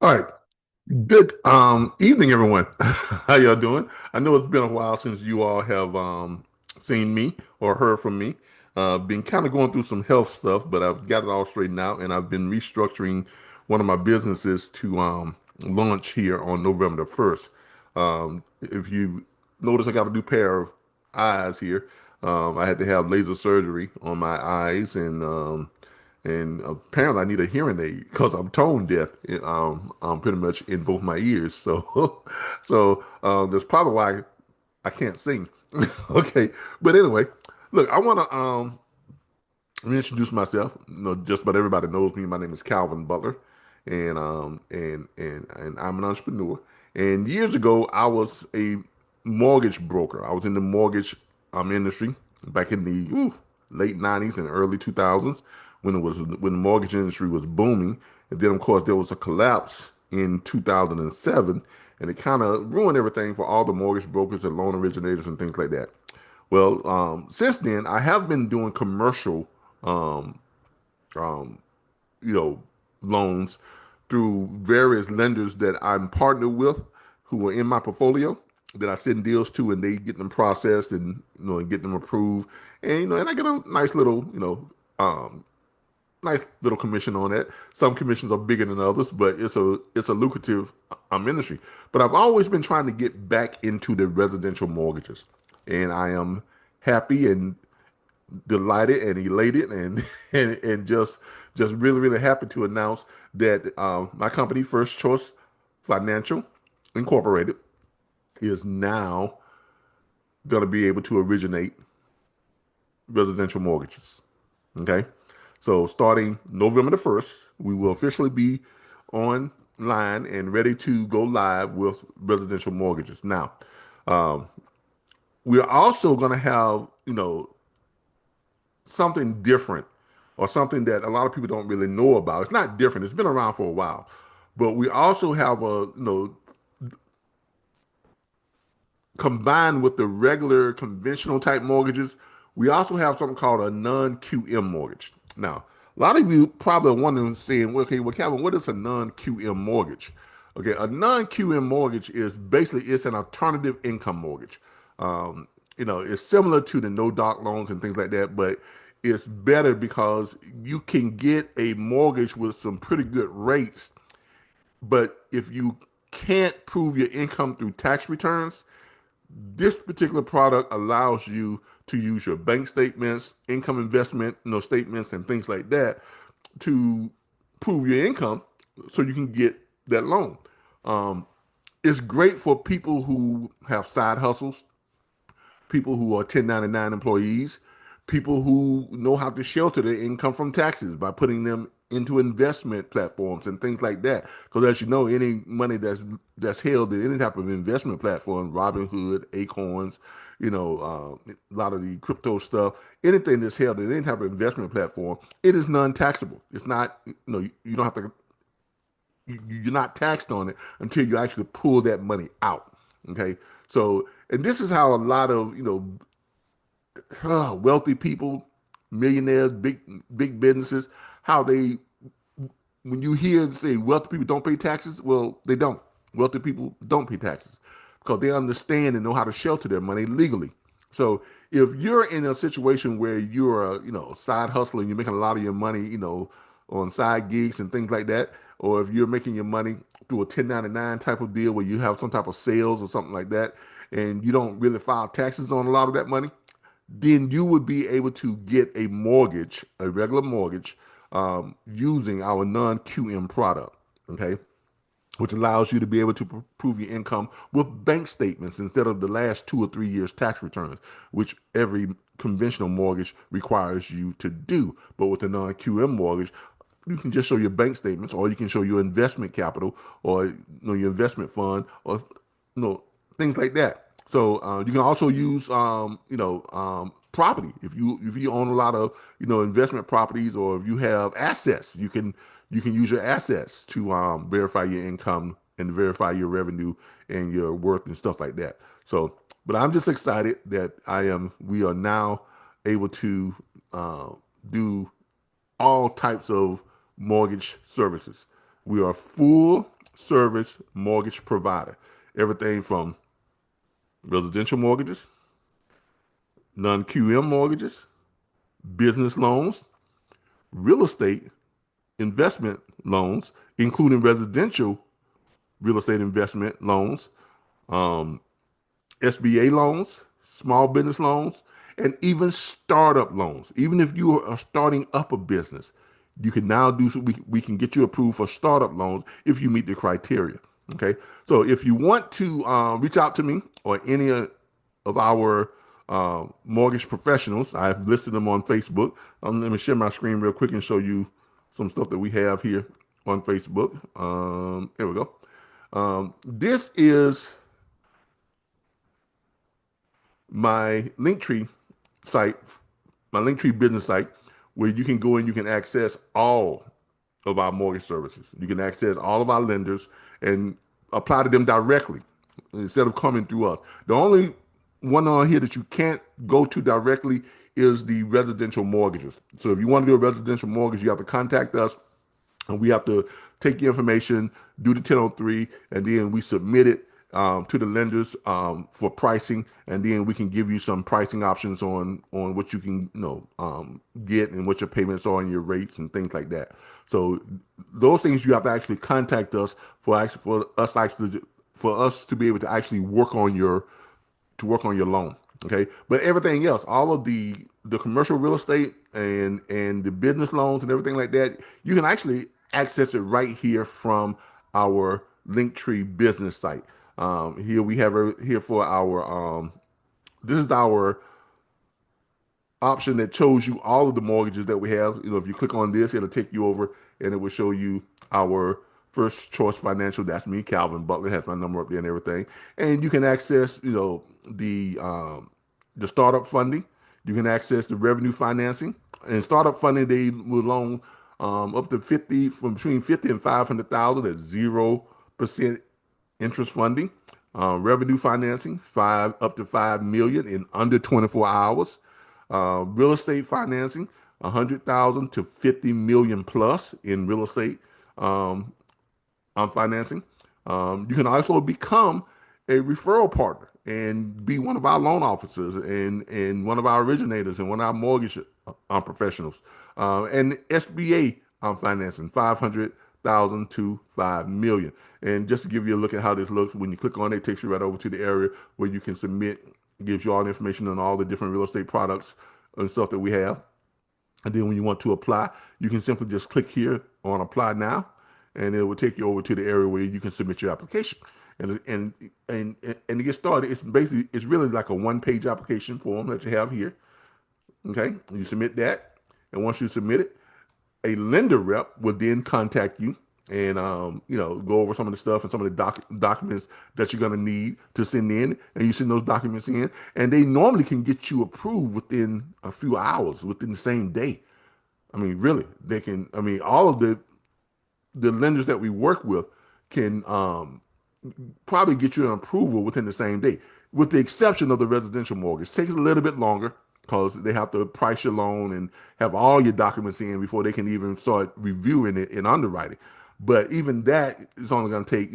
All right. Good evening, everyone. How y'all doing? I know it's been a while since you all have seen me or heard from me. Been kind of going through some health stuff, but I've got it all straightened out, and I've been restructuring one of my businesses to launch here on November the 1st. If you notice, I got a new pair of eyes here. I had to have laser surgery on my eyes, and apparently I need a hearing aid because I'm tone deaf, pretty much in both my ears. So, that's probably why I can't sing. Okay, but anyway, look, I want to introduce myself. Just about everybody knows me. My name is Calvin Butler, and I'm an entrepreneur. And years ago, I was a mortgage broker. I was in the mortgage industry back in the late '90s and early 2000s when the mortgage industry was booming. And then, of course, there was a collapse in 2007, and it kind of ruined everything for all the mortgage brokers and loan originators and things like that. Well, since then, I have been doing commercial um, um, you know, loans through various lenders that I'm partnered with who are in my portfolio that I send deals to, and they get them processed and and get them approved. And and I get a nice little commission on that. Some commissions are bigger than others, but it's a lucrative industry. But I've always been trying to get back into the residential mortgages, and I am happy and delighted and elated and just really happy to announce that my company, First Choice Financial Incorporated, is now going to be able to originate residential mortgages. Okay, so starting November the 1st, we will officially be online and ready to go live with residential mortgages. Now, um, we're also going to have something different or something that a lot of people don't really know about. It's not different. It's been around for a while. But we also have combined with the regular conventional type mortgages, we also have something called a non-QM mortgage. Now, a lot of you probably are wondering, saying, well, okay, well, Calvin, what is a non-QM mortgage? Okay, a non-QM mortgage is basically it's an alternative income mortgage. It's similar to the no doc loans and things like that, but it's better because you can get a mortgage with some pretty good rates. But if you can't prove your income through tax returns, this particular product allows you to use your bank statements, income investment, statements and things like that to prove your income so you can get that loan. Um, it's great for people who have side hustles, people who are 1099 employees, people who know how to shelter their income from taxes by putting them into investment platforms and things like that. Because as you know, any money that's held in any type of investment platform, Robinhood, Acorns, a lot of the crypto stuff, anything that's held in any type of investment platform, it is non-taxable. It's not, you don't have to you're not taxed on it until you actually pull that money out. Okay. So, and this is how a lot of, wealthy people, millionaires, big businesses, how they, when you hear say wealthy people don't pay taxes, well, they don't. Wealthy people don't pay taxes because they understand and know how to shelter their money legally. So if you're in a situation where you're a side hustler and you're making a lot of your money on side gigs and things like that, or if you're making your money through a 1099 type of deal where you have some type of sales or something like that, and you don't really file taxes on a lot of that money, then you would be able to get a mortgage, a regular mortgage, using our non-QM product, okay, which allows you to be able to prove your income with bank statements instead of the last 2 or 3 years tax returns, which every conventional mortgage requires you to do. But with a non-QM mortgage, you can just show your bank statements, or you can show your investment capital, or your investment fund, or things like that. So you can also use property if you own a lot of investment properties, or if you have assets, you can use your assets to verify your income and verify your revenue and your worth and stuff like that. So, but I'm just excited that we are now able to do all types of mortgage services. We are full service mortgage provider. Everything from residential mortgages, non-QM mortgages, business loans, real estate investment loans, including residential real estate investment loans, um, SBA loans, small business loans, and even startup loans. Even if you are starting up a business, you can now do so. We can get you approved for startup loans if you meet the criteria. Okay. So if you want to reach out to me or any of our mortgage professionals, I've listed them on Facebook. Let me share my screen real quick and show you some stuff that we have here on Facebook. There we go. This is my Linktree site, my Linktree business site, where you can go and you can access all of our mortgage services. You can access all of our lenders and apply to them directly instead of coming through us. The only one on here that you can't go to directly is the residential mortgages. So if you want to do a residential mortgage, you have to contact us and we have to take your information, do the 1003, and then we submit it to the lenders for pricing, and then we can give you some pricing options on what you can get and what your payments are and your rates and things like that. So those things you have to actually contact us for us to be able to actually work on your loan. Okay, but everything else, all of the commercial real estate and the business loans and everything like that, you can actually access it right here from our Linktree business site. Here we have here for our this is our option that shows you all of the mortgages that we have. If you click on this, it'll take you over and it will show you our First Choice Financial. That's me, Calvin Butler, has my number up there and everything. And you can access, the startup funding. You can access the revenue financing. And startup funding, they will loan up to between 50 and 500,000 at 0% interest funding. Revenue financing, up to 5 million in under 24 hours. Real estate financing, 100,000 to 50 million plus in real estate financing. You can also become a referral partner and be one of our loan officers and one of our originators and one of our mortgage professionals. And SBA financing, 500,000 to 5 million. And just to give you a look at how this looks, when you click on it, it takes you right over to the area where you can submit, gives you all the information on all the different real estate products and stuff that we have. And then when you want to apply, you can simply just click here on apply now, and it will take you over to the area where you can submit your application. And to get started, it's really like a one-page application form that you have here. Okay, you submit that, and once you submit it, a lender rep will then contact you and go over some of the stuff and some of the documents that you're going to need to send in, and you send those documents in, and they normally can get you approved within a few hours, within the same day. I mean, really, they can. I mean, all of the lenders that we work with can probably get you an approval within the same day, with the exception of the residential mortgage. It takes a little bit longer because they have to price your loan and have all your documents in before they can even start reviewing it and underwriting. But even that is only going to take,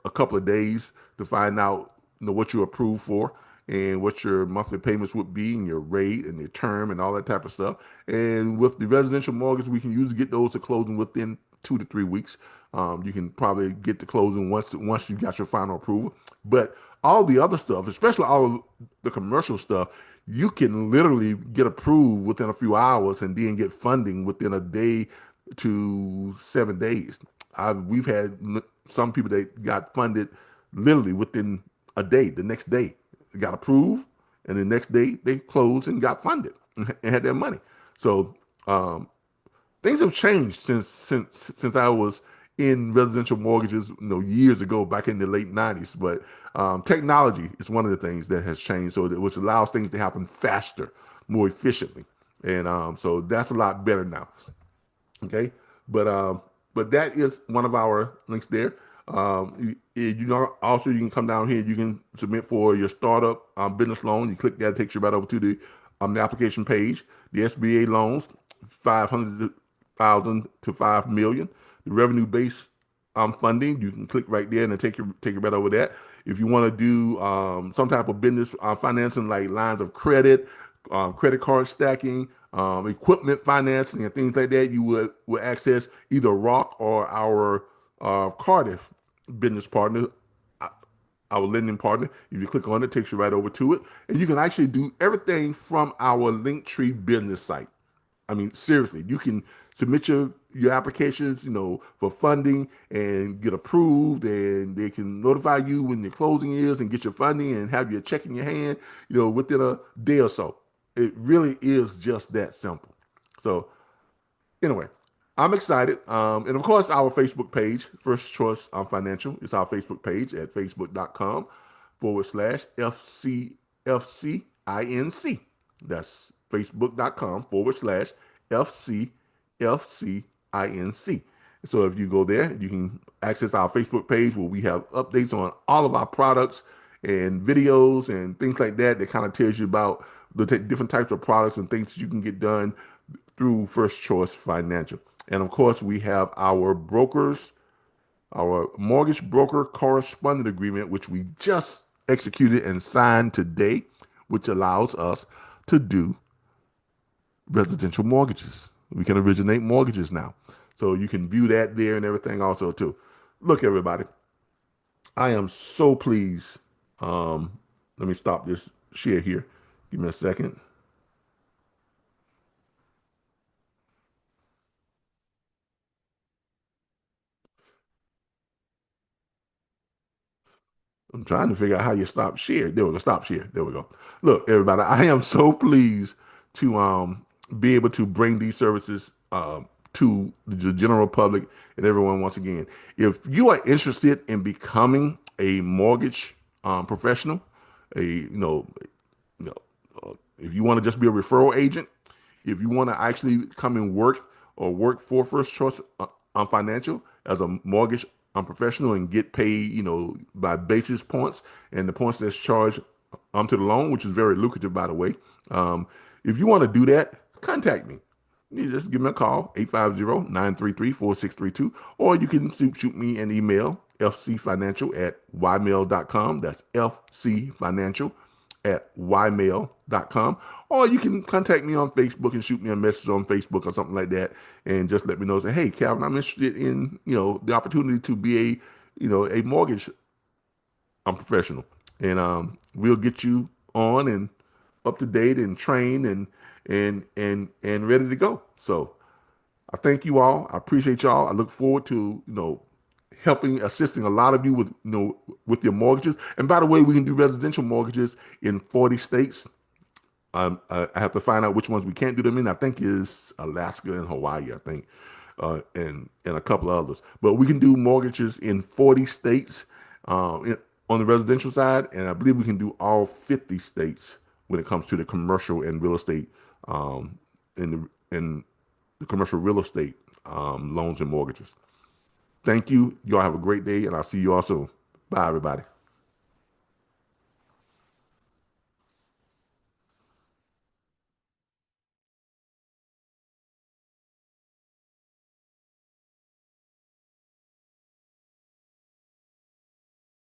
a couple of days to find out, what you're approved for and what your monthly payments would be and your rate and your term and all that type of stuff. And with the residential mortgage, we can usually get those to closing within 2 to 3 weeks. You can probably get to closing once you got your final approval. But all the other stuff, especially all of the commercial stuff, you can literally get approved within a few hours and then get funding within a day to 7 days. We've had some people that got funded literally within a day. The next day, they got approved, and the next day they closed and got funded and had their money. So things have changed since I was in residential mortgages, years ago, back in the late 90s. But technology is one of the things that has changed, which allows things to happen faster, more efficiently. And so that's a lot better now. Okay. But that is one of our links there. Also you can come down here. You can submit for your startup business loan. You click that, it takes you right over to the application page. The SBA loans, 500,000 to 5 million. The revenue-based funding, you can click right there and then take you right over that. If you want to do some type of business financing like lines of credit, credit card stacking, equipment financing, and things like that, you would access either Rock or our Cardiff business partner, uh, our lending partner. If you click on it, it takes you right over to it, and you can actually do everything from our Linktree business site. I mean, seriously, you can submit your applications, for funding and get approved, and they can notify you when your closing is and get your funding and have your check in your hand, within a day or so. It really is just that simple. So anyway, I'm excited. And of course, our Facebook page, First Choice Financial, is our Facebook page at facebook.com/FCFCINC. That's facebook.com/FCFCINC. So if you go there, you can access our Facebook page where we have updates on all of our products and videos and things like that that kind of tells you about the different types of products and things you can get done through First Choice Financial. And of course, we have our mortgage broker correspondent agreement, which we just executed and signed today, which allows us to do residential mortgages. We can originate mortgages now. So you can view that there and everything also too. Look, everybody, I am so pleased. Let me stop this share here. Give me a second. I'm trying to figure out how you stop share. There we go. Stop share. There we go. Look, everybody, I am so pleased to be able to bring these services to the general public and everyone once again. If you are interested in becoming a mortgage professional, you know, if you want to just be a referral agent, if you want to actually come and work for First Choice Financial as a mortgage professional and get paid, by basis points and the points that's charged to the loan, which is very lucrative, by the way. If you want to do that, contact me. You just give me a call, 850-933-4632, or you can shoot me an email, fcfinancial@ymail.com. That's fcfinancial@ymail.com. Or you can contact me on Facebook and shoot me a message on Facebook or something like that, and just let me know. Say, hey, Calvin, I'm interested in the opportunity to be a mortgage professional, and we'll get you on and up to date and trained and ready to go. So I thank you all. I appreciate y'all. I look forward to helping, assisting a lot of you with with your mortgages. And by the way, we can do residential mortgages in 40 states. I have to find out which ones we can't do them in. I think is Alaska and Hawaii, I think, and a couple of others. But we can do mortgages in 40 states on the residential side, and I believe we can do all 50 states when it comes to the commercial and real estate in the commercial real estate loans and mortgages. Thank you. Y'all have a great day, and I'll see you all soon. Bye, everybody.